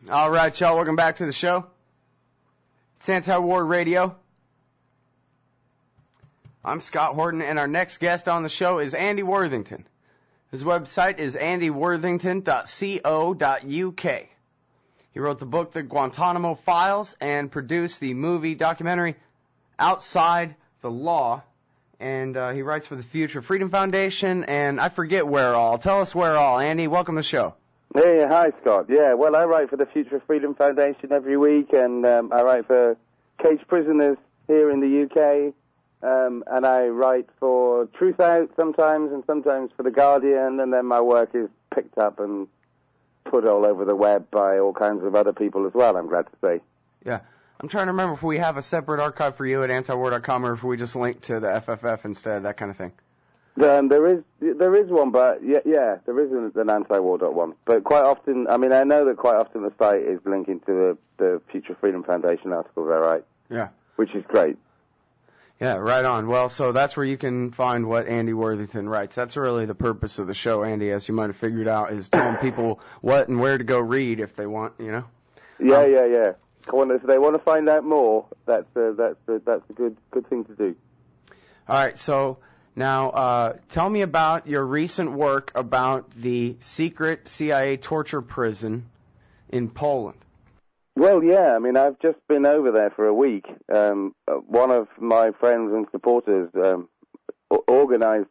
All right, y'all, welcome back to the show. It's Anti-War Radio. I'm Scott Horton, and our next guest on the show is Andy Worthington. His website is andyworthington.co.uk. He wrote the book, The Guantanamo Files, and produced the movie documentary Outside the Law. And he writes for the Future Freedom Foundation, and I forget where all. Tell us where all. Andy, welcome to the show. Hey, hi, Scott. Yeah, well, I write for the Future Freedom Foundation every week, and I write for caged prisoners here in the UK, and I write for Truth Out sometimes, and sometimes for The Guardian, and then my work is picked up and put all over the web by all kinds of other people as well, I'm glad to say. Yeah. I'm trying to remember if we have a separate archive for you at antiwar.com or if we just link to the FFF instead, that kind of thing. There is one, but yeah, there isn't an antiwar.one. But quite often, I mean, I know that quite often the site is linking to the Future Freedom Foundation articles I write. Yeah. Which is great. Yeah, right on. Well, so that's where you can find what Andy Worthington writes. That's really the purpose of the show, Andy, as you might have figured out, is telling people what and where to go read if they want, you know? Yeah. If they want to find out more, that's a good thing to do. All right, so now tell me about your recent work about the secret CIA torture prison in Poland. Well, yeah, I mean, I've just been over there for a week. One of my friends and supporters organized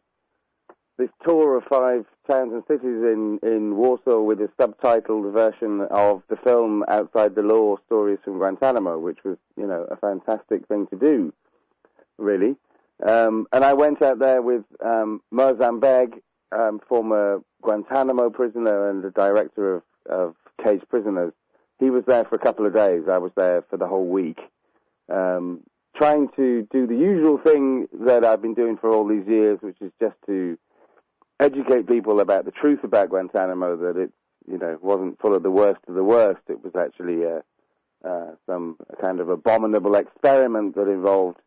this tour of 5 towns and cities in Warsaw with a subtitled version of the film Outside the Law, Stories from Guantanamo, which was, you know, a fantastic thing to do, really. And I went out there with Merzan Beg, former Guantanamo prisoner and the director of caged prisoners. He was there for a couple of days. I was there for the whole week, trying to do the usual thing that I've been doing for all these years, which is just to educate people about the truth about Guantanamo, that it, you know, wasn't full of the worst of the worst. It was actually some kind of abominable experiment that involved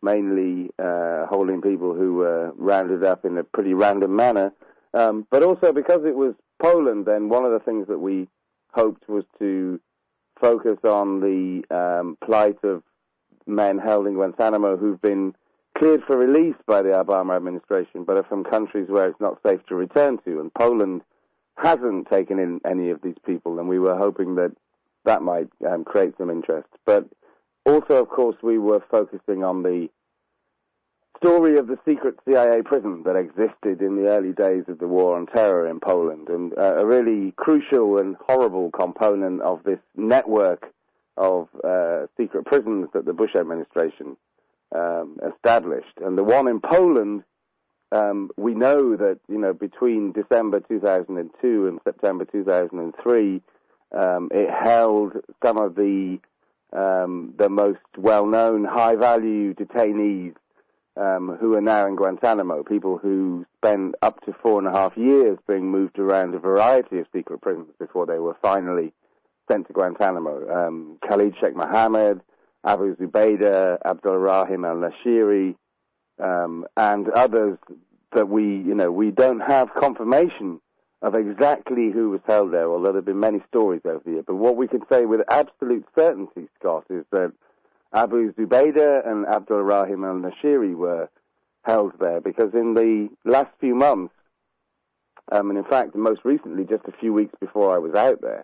mainly holding people who were rounded up in a pretty random manner. But also because it was Poland, then one of the things that we hoped was to focus on the plight of men held in Guantanamo who've been cleared for release by the Obama administration, but are from countries where it's not safe to return to. And Poland hasn't taken in any of these people, and we were hoping that that might create some interest. But also, of course, we were focusing on the story of the secret CIA prison that existed in the early days of the war on terror in Poland, and a really crucial and horrible component of this network of secret prisons that the Bush administration established. And the one in Poland, we know that, you know, between December 2002 and September 2003, it held some of the most well-known high-value detainees who are now in Guantanamo, people who spent up to 4.5 years being moved around a variety of secret prisons before they were finally sent to Guantanamo. Khalid Sheikh Mohammed, Abu Zubaydah, Abdul Rahim al-Nashiri, and others that we don't have confirmation of exactly who was held there, although there have been many stories over the years. But what we can say with absolute certainty, Scott, is that Abu Zubaydah and Abdul Rahim al-Nashiri were held there, because in the last few months, and in fact, most recently, just a few weeks before I was out there,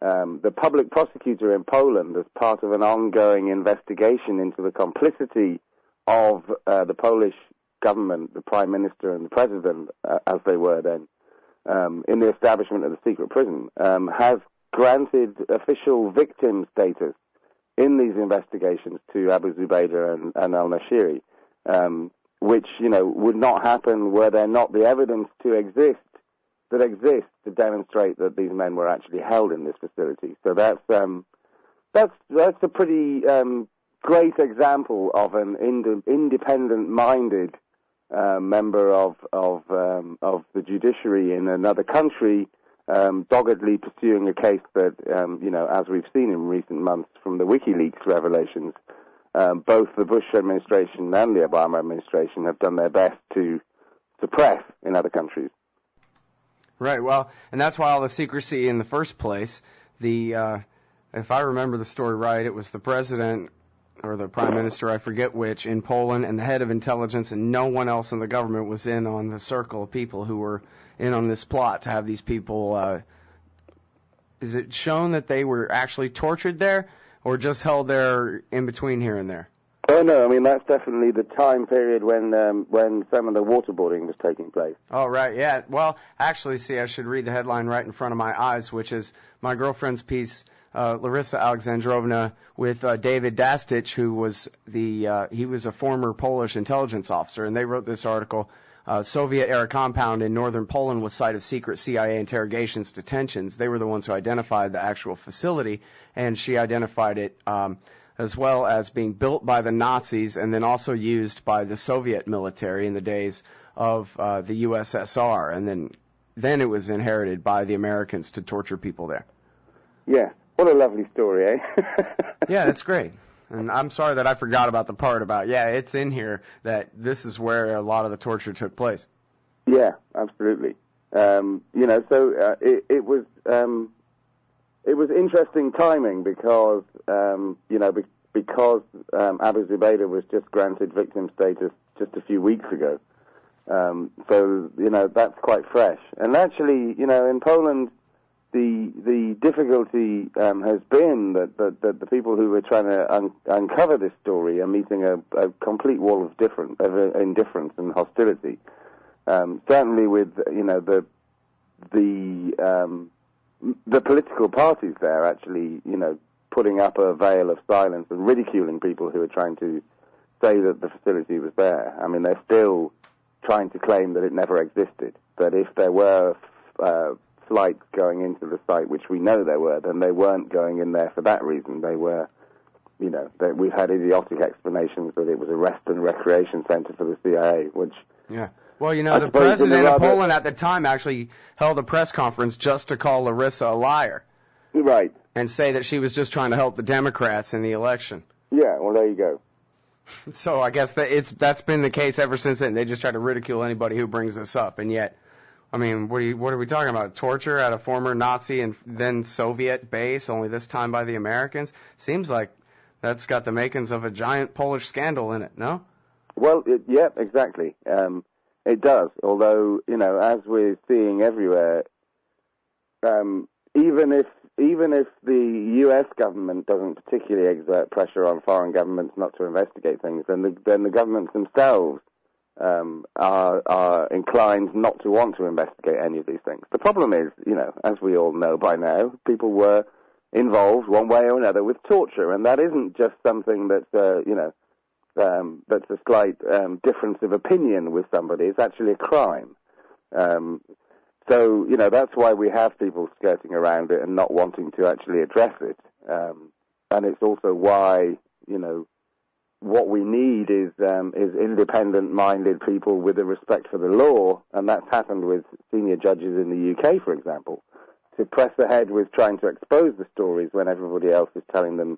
the public prosecutor in Poland, as part of an ongoing investigation into the complicity of the Polish government, the Prime Minister and the President, as they were then, in the establishment of the secret prison, has granted official victim status in these investigations to Abu Zubaydah and al-Nashiri, which, you know, would not happen were there not the evidence that exists to demonstrate that these men were actually held in this facility. So that's a pretty great example of an independent-minded member of the judiciary in another country, doggedly pursuing a case that, as we've seen in recent months from the WikiLeaks revelations, both the Bush administration and the Obama administration have done their best to suppress in other countries. Right, well, and that's why all the secrecy in the first place. The if I remember the story right, it was the president or the prime minister, I forget which, in Poland, and the head of intelligence, and no one else in the government was in on the circle of people who were in on this plot to have these people. Is it shown that they were actually tortured there, or just held there in between here and there? Oh no, I mean that's definitely the time period when some of the waterboarding was taking place. Oh right, yeah. Well, actually, see, I should read the headline right in front of my eyes, which is my girlfriend's piece, Larissa Alexandrovna, with David Dastich, who was he was a former Polish intelligence officer, and they wrote this article. Soviet-era compound in northern Poland was site of secret CIA interrogations, detentions. They were the ones who identified the actual facility, and she identified it as well as being built by the Nazis and then also used by the Soviet military in the days of the USSR, and then it was inherited by the Americans to torture people there. Yeah, what a lovely story, eh? Yeah, that's great. And I'm sorry that I forgot about the part about, it's in here that this is where a lot of the torture took place. Yeah, absolutely. It was interesting timing because, because Abu Zubaydah was just granted victim status just a few weeks ago. That's quite fresh. And actually, in Poland, the difficulty has been that the people who were trying to uncover this story are meeting a complete wall of indifference and hostility. Certainly with the political parties there actually putting up a veil of silence and ridiculing people who are trying to say that the facility was there. I mean, they're still trying to claim that it never existed. That if there were flights going into the site, which we know there were, then they weren't going in there for that reason. They were, we've had idiotic explanations that it was a rest and recreation center for the CIA, which... Yeah. Well, the president of Poland at the time actually held a press conference just to call Larissa a liar. Right. And say that she was just trying to help the Democrats in the election. Yeah, well, there you go. So I guess that's been the case ever since then. They just try to ridicule anybody who brings this up, and yet... I mean, what are we talking about? Torture at a former Nazi and then Soviet base, only this time by the Americans? Seems like that's got the makings of a giant Polish scandal in it, no? Well, yeah, exactly. It does. Although, as we're seeing everywhere, even if the U.S. government doesn't particularly exert pressure on foreign governments not to investigate things, then the governments themselves are inclined not to want to investigate any of these things. The problem is, as we all know by now, people were involved one way or another with torture, and that isn't just something that's, that's a slight difference of opinion with somebody. It's actually a crime. So, that's why we have people skirting around it and not wanting to actually address it. And it's also why, what we need is independent-minded people with a respect for the law, and that's happened with senior judges in the UK, for example, to press ahead with trying to expose the stories when everybody else is telling them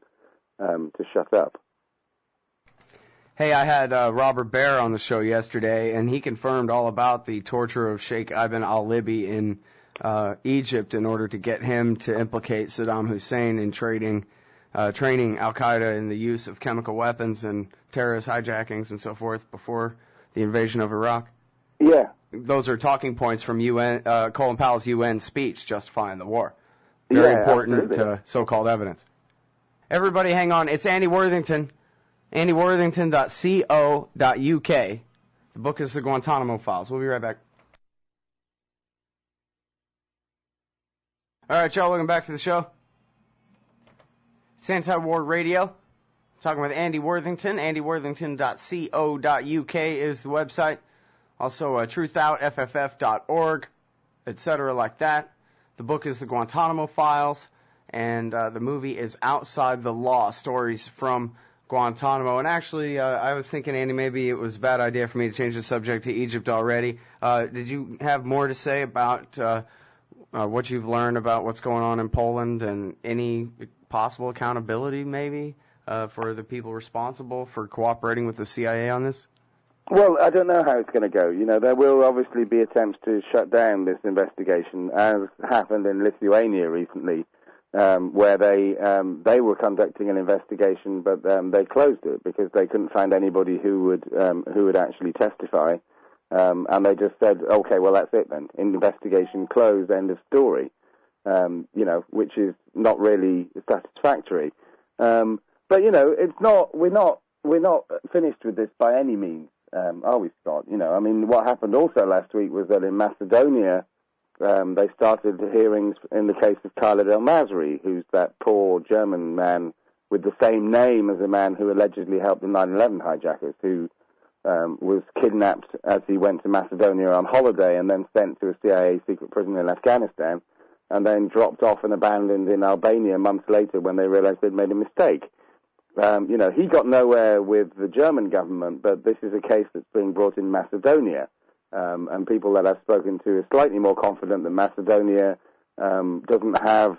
to shut up. Hey, I had Robert Baer on the show yesterday, and he confirmed all about the torture of Sheikh Ibn al-Libi in Egypt in order to get him to implicate Saddam Hussein in training al-Qaeda in the use of chemical weapons and terrorist hijackings and so forth before the invasion of Iraq. Yeah. Those are talking points from Colin Powell's UN speech justifying the war. Very important so-called evidence. Everybody hang on. It's Andy Worthington. AndyWorthington.co.uk. The book is The Guantanamo Files. We'll be right back. All right, y'all, welcome back to the show. It's Anti-War Radio. Talking with Andy Worthington. AndyWorthington.co.uk is the website. Also, truthoutfff.org, etc. like that. The book is The Guantanamo Files, and the movie is Outside the Law, Stories from Guantanamo. And actually, I was thinking, Andy, maybe it was a bad idea for me to change the subject to Egypt already. Did you have more to say about what you've learned about what's going on in Poland and any possible accountability, maybe, for the people responsible for cooperating with the CIA on this? Well, I don't know how it's going to go. There will obviously be attempts to shut down this investigation, as happened in Lithuania recently. where they were conducting an investigation, but they closed it because they couldn't find anybody who would actually testify, and they just said, okay, well that's it then, investigation closed, end of story, which is not really satisfactory. But it's not. We're not finished with this by any means, are we, Scott? I mean, what happened also last week was that in Macedonia, they started hearings in the case of Khalid El-Masri, who's that poor German man with the same name as the man who allegedly helped the 9/11 hijackers, who was kidnapped as he went to Macedonia on holiday and then sent to a CIA secret prison in Afghanistan, and then dropped off and abandoned in Albania months later when they realized they'd made a mistake. He got nowhere with the German government, but this is a case that's being brought in Macedonia. And people that I've spoken to are slightly more confident that Macedonia doesn't have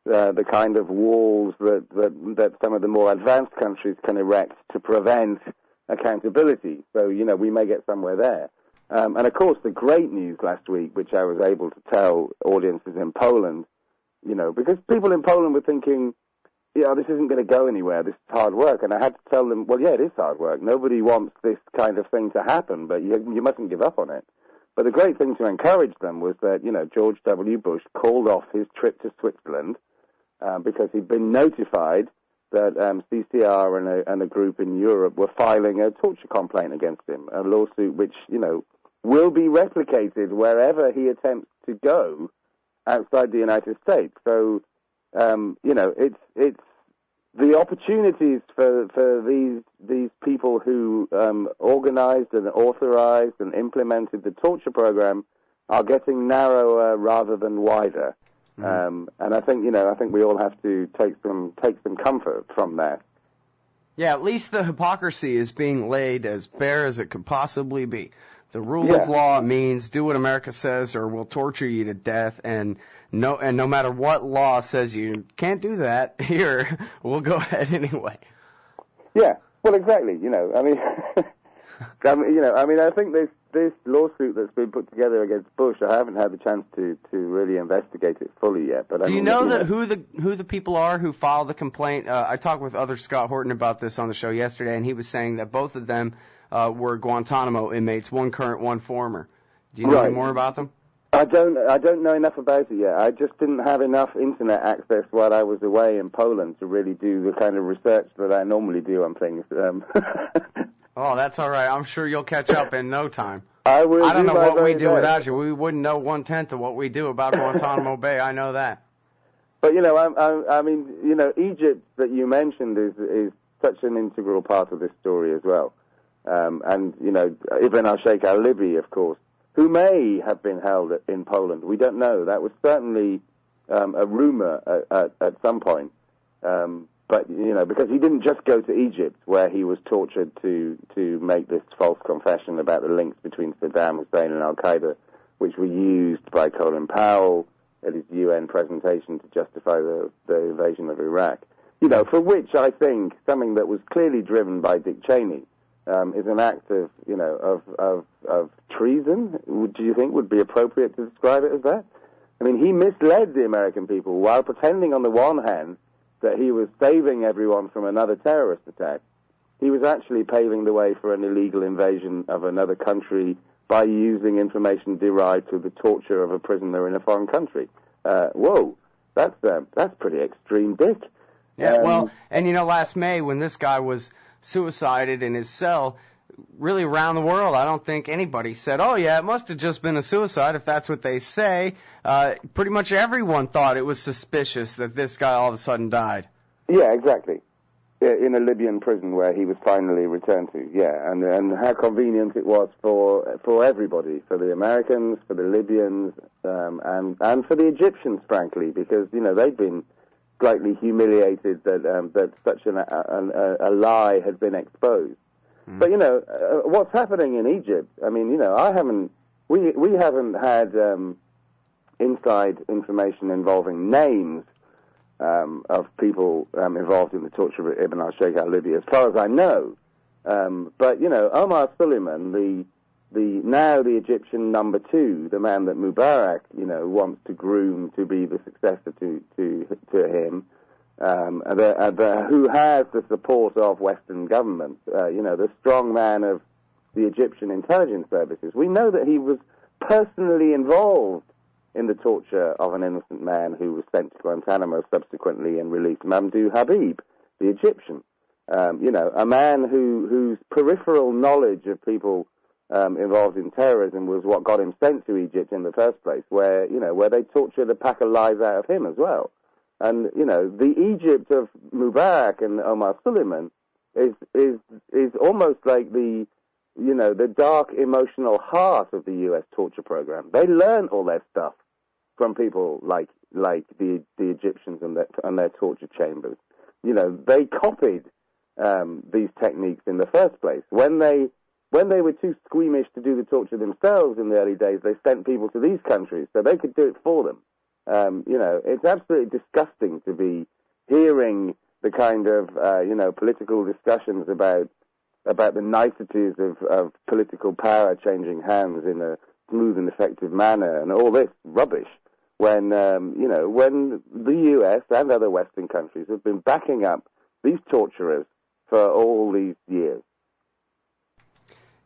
the kind of walls that some of the more advanced countries can erect to prevent accountability. So, we may get somewhere there. And, of course, the great news last week, which I was able to tell audiences in Poland, because people in Poland were thinking, this isn't going to go anywhere, this is hard work. And I had to tell them, well, yeah, it is hard work. Nobody wants this kind of thing to happen, but you mustn't give up on it. But the great thing to encourage them was that, George W. Bush called off his trip to Switzerland because he'd been notified that CCR and a group in Europe were filing a torture complaint against him, a lawsuit which, will be replicated wherever he attempts to go outside the United States. So, it's the opportunities for these people who organized and authorized and implemented the torture program are getting narrower rather than wider. Mm-hmm. And I think we all have to take some comfort from that. Yeah, at least the hypocrisy is being laid as bare as it could possibly be. The rule of law means do what America says or we'll torture you to death, and no matter what law says you can't do that, here, we'll go ahead anyway. Yeah, well, exactly, I think this lawsuit that's been put together against Bush, I haven't had the chance to really investigate it fully yet. But do you know who the people are who filed the complaint? I talked with other Scott Horton about this on the show yesterday, and he was saying that both of them were Guantanamo inmates, one current, one former. Do you know any more about them? I don't know enough about it yet. I just didn't have enough internet access while I was away in Poland to really do the kind of research that I normally do on things. Oh, that's all right. I'm sure you'll catch up in no time. I don't know what we do without you. We wouldn't know 1/10 of what we do about Guantanamo Bay. I know that. But Egypt that you mentioned is such an integral part of this story as well. And Ibn al-Sheikh al-Libi, of course, who may have been held in Poland. We don't know. That was certainly a rumor at some point. But, because he didn't just go to Egypt, where he was tortured to make this false confession about the links between Saddam Hussein and al-Qaeda, which were used by Colin Powell at his UN presentation to justify the invasion of Iraq. For which I think something that was clearly driven by Dick Cheney is an act of treason. Do you think would be appropriate to describe it as that? I mean, he misled the American people while pretending on the one hand that he was saving everyone from another terrorist attack. He was actually paving the way for an illegal invasion of another country by using information derived through the torture of a prisoner in a foreign country. Whoa, that's pretty extreme, Dick. Yeah, and last May when this guy was suicided in his cell, really around the world, I don't think anybody said, oh, yeah, it must have just been a suicide, if that's what they say. Pretty much everyone thought it was suspicious that this guy all of a sudden died. Yeah, exactly. In a Libyan prison where he was finally returned to, yeah. And how convenient it was for everybody, for the Americans, for the Libyans, and for the Egyptians, frankly, because, they'd been slightly humiliated that such a lie had been exposed. Mm. But what's happening in Egypt? I mean, we haven't had inside information involving names of people involved in the torture of Ibn al-Sheikh al-Libi, as far as I know. But Omar Suleiman, the Egyptian number 2, the man that Mubarak, wants to groom to be the successor to him, who has the support of Western governments, the strong man of the Egyptian intelligence services. We know that he was personally involved in the torture of an innocent man who was sent to Guantanamo subsequently and released, Mamdouh Habib, the Egyptian. A man whose peripheral knowledge of people involved in terrorism was what got him sent to Egypt in the first place, where they tortured a pack of lives out of him as well. And, the Egypt of Mubarak and Omar Suleiman is almost like the dark emotional heart of the U.S. torture program. They learn all their stuff from people like the Egyptians and their torture chambers. They copied these techniques in the first place. When they were too squeamish to do the torture themselves in the early days, they sent people to these countries so they could do it for them. It's absolutely disgusting to be hearing the kind of political discussions about the niceties of political power changing hands in a smooth and effective manner and all this rubbish when the US and other Western countries have been backing up these torturers for all these years.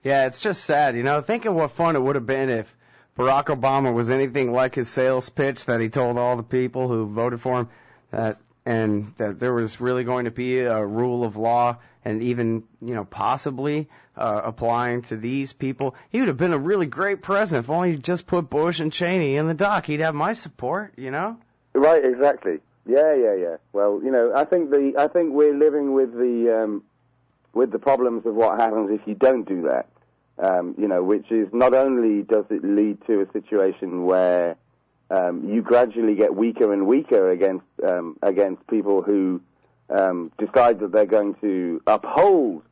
Yeah, it's just sad, Think of what fun it would have been if Barack Obama was anything like his sales pitch that he told all the people who voted for him, that there was really going to be a rule of law and even, possibly applying to these people. He would have been a really great president if only he just put Bush and Cheney in the dock. He'd have my support, Right, exactly. Yeah. Well, I think we're living with the problems of what happens if you don't do that. Which is not only does it lead to a situation where you gradually get weaker and weaker against people who decide that they're going to uphold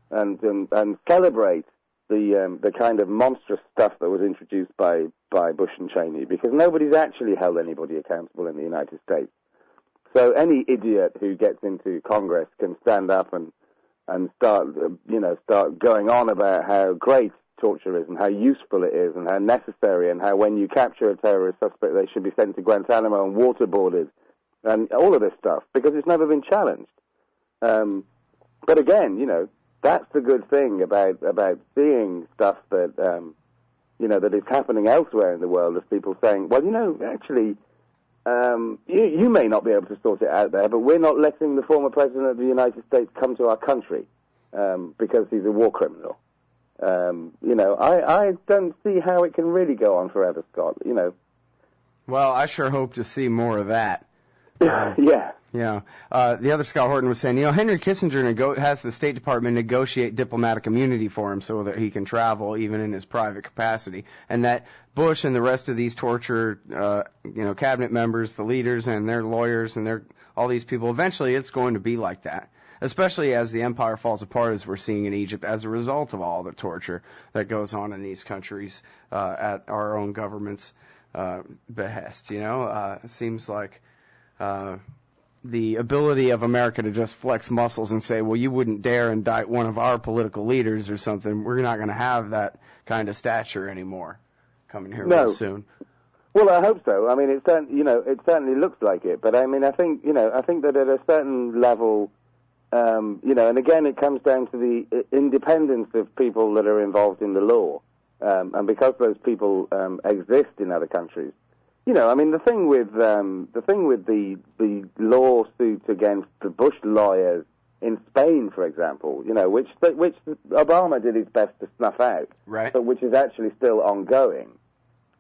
and celebrate the kind of monstrous stuff that was introduced by Bush and Cheney, because nobody's actually held anybody accountable in the United States. So any idiot who gets into Congress can stand up and start going on about how great torture is and how useful it is and how necessary and how when you capture a terrorist suspect they should be sent to Guantanamo and waterboarded and all of this stuff, because it's never been challenged. But again, that's the good thing about seeing stuff that that is happening elsewhere in the world, of people saying, well, actually, you may not be able to sort it out there, but we're not letting the former president of the United States come to our country because he's a war criminal. I don't see how it can really go on forever, Scott. Well, I sure hope to see more of that. Yeah. Yeah. The other Scott Horton was saying, Henry Kissinger has the State Department negotiate diplomatic immunity for him so that he can travel even in his private capacity, and that Bush and the rest of these torture, cabinet members, the leaders and their lawyers and all these people, eventually it's going to be like that, especially as the empire falls apart, as we're seeing in Egypt, as a result of all the torture that goes on in these countries at our own government's behest. It seems like the ability of America to just flex muscles and say, well, you wouldn't dare indict one of our political leaders or something. We're not going to have that kind of stature anymore coming here real soon. Well, I hope so. I mean, it certainly looks like it. But I mean, I think that at a certain level, and again, it comes down to the independence of people that are involved in the law, and because those people exist in other countries. I mean, the thing with the lawsuit against the Bush lawyers in Spain, for example, which Obama did his best to snuff out, right? But which is actually still ongoing,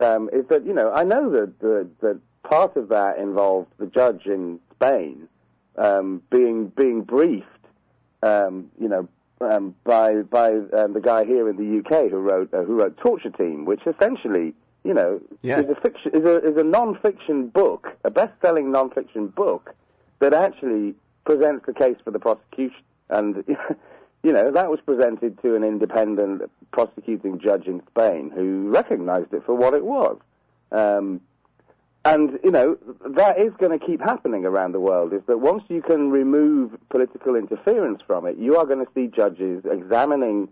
is that I know that part of that involved the judge in Spain being briefed, by the guy here in the UK who wrote Torture Team, which essentially. Is a non-fiction book, a best-selling non-fiction book that actually presents the case for the prosecution. And, that was presented to an independent prosecuting judge in Spain who recognized it for what it was. And, that is going to keep happening around the world, is that once you can remove political interference from it, you are going to see judges examining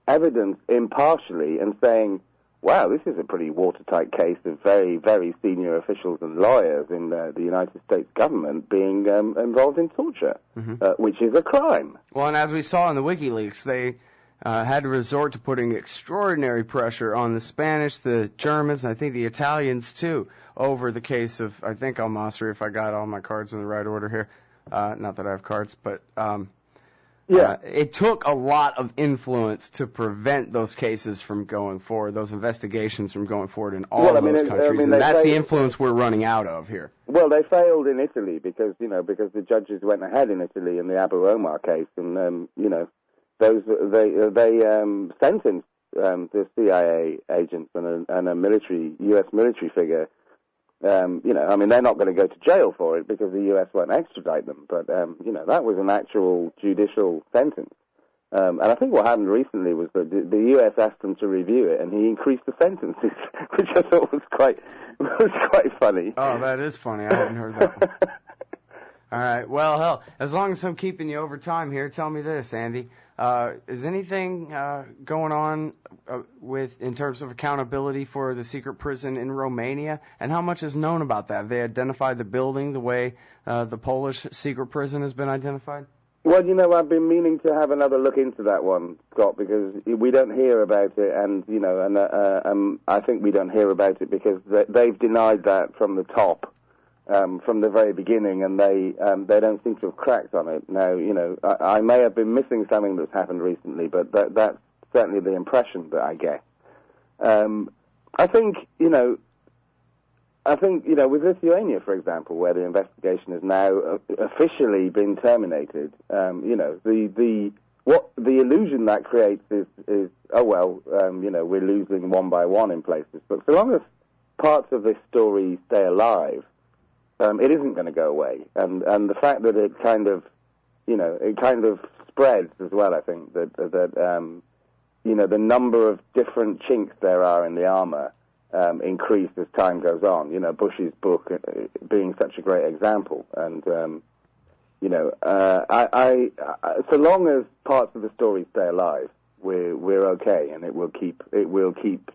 evidence impartially and saying, wow, this is a pretty watertight case of very, very senior officials and lawyers in the United States government being involved in torture, which is a crime. Well, and as we saw in the WikiLeaks, they had to resort to putting extraordinary pressure on the Spanish, the Germans, and I think the Italians, too, over the case of, I think, Al-Masri, if I got all my cards in the right order here. Not that I have cards, but it took a lot of influence to prevent those cases from going forward, those investigations from going forward in all those countries, and that's the influence we're running out of here. Well, they failed in Italy because the judges went ahead in Italy in the Abu Omar case, and they sentenced the CIA agents and a U.S. military figure. They're not going to go to jail for it because the U.S. won't extradite them, but that was an actual judicial sentence. And I think what happened recently was that the U.S. asked him to review it, and he increased the sentences, which I thought was quite funny. Oh, that is funny. I hadn't heard that one. All right. Well, hell, as long as I'm keeping you over time here, tell me this, Andy. Is anything going on in terms of accountability for the secret prison in Romania? And how much is known about that? Have they identified the building the way the Polish secret prison has been identified? Well, I've been meaning to have another look into that one, Scott, because we don't hear about it, and I think we don't hear about it because they've denied that from the top. From the very beginning, and they don't seem to have cracked on it. Now, I may have been missing something that's happened recently, but that's certainly the impression that I get. I think with Lithuania, for example, where the investigation has now officially been terminated, the illusion that creates is we're losing one by one in places. But so long as parts of this story stay alive, it isn't going to go away, and the fact that it kind of spreads as well. I think that the number of different chinks there are in the armor increase as time goes on. Bush's book being such a great example, and so long as parts of the story stay alive, we're okay, and it will keep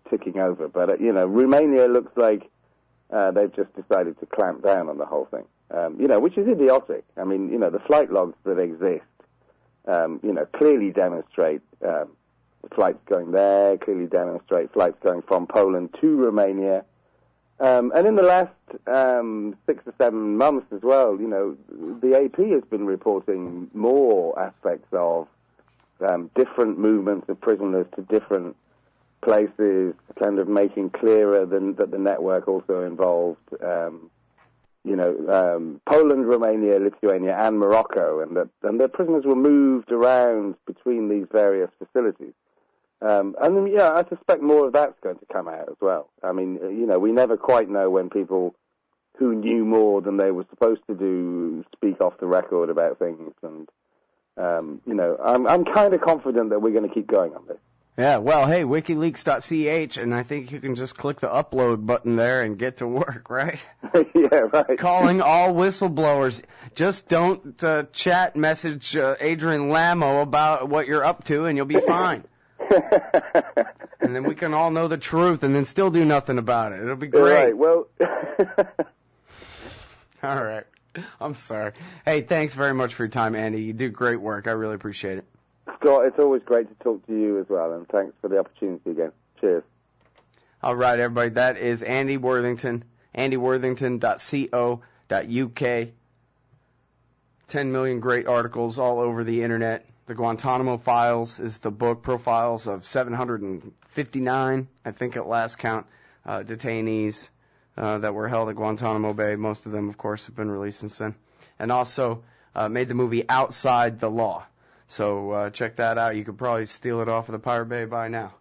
ticking over. But Romania looks like. They've just decided to clamp down on the whole thing, which is idiotic. I mean, the flight logs that exist, clearly demonstrate flights going there, clearly demonstrate flights going from Poland to Romania. And in the last 6 or 7 months as well, the AP has been reporting more aspects of different movements of prisoners to different places, kind of making clearer that the network also involved, Poland, Romania, Lithuania, and Morocco, and the prisoners were moved around between these various facilities. I suspect more of that's going to come out as well. I mean, we never quite know when people who knew more than they were supposed to do speak off the record about things, and I'm kind of confident that we're going to keep going on this. Yeah, well, hey, wikileaks.ch, and I think you can just click the upload button there and get to work, right? Yeah, right. Calling all whistleblowers. Just don't chat message Adrian Lamo about what you're up to, and you'll be fine. And then we can all know the truth and then still do nothing about it. It'll be great. Right, well... All right. I'm sorry. Hey, thanks very much for your time, Andy. You do great work. I really appreciate it. Scott, it's always great to talk to you as well, and thanks for the opportunity again. Cheers. All right, everybody, that is Andy Worthington, andyworthington.co.uk. 10 million great articles all over the internet. The Guantanamo Files is the book, profiles of 759, I think at last count, detainees that were held at Guantanamo Bay. Most of them, of course, have been released since then. And also made the movie Outside the Law. So check that out. You could probably steal it off of the Pirate Bay by now.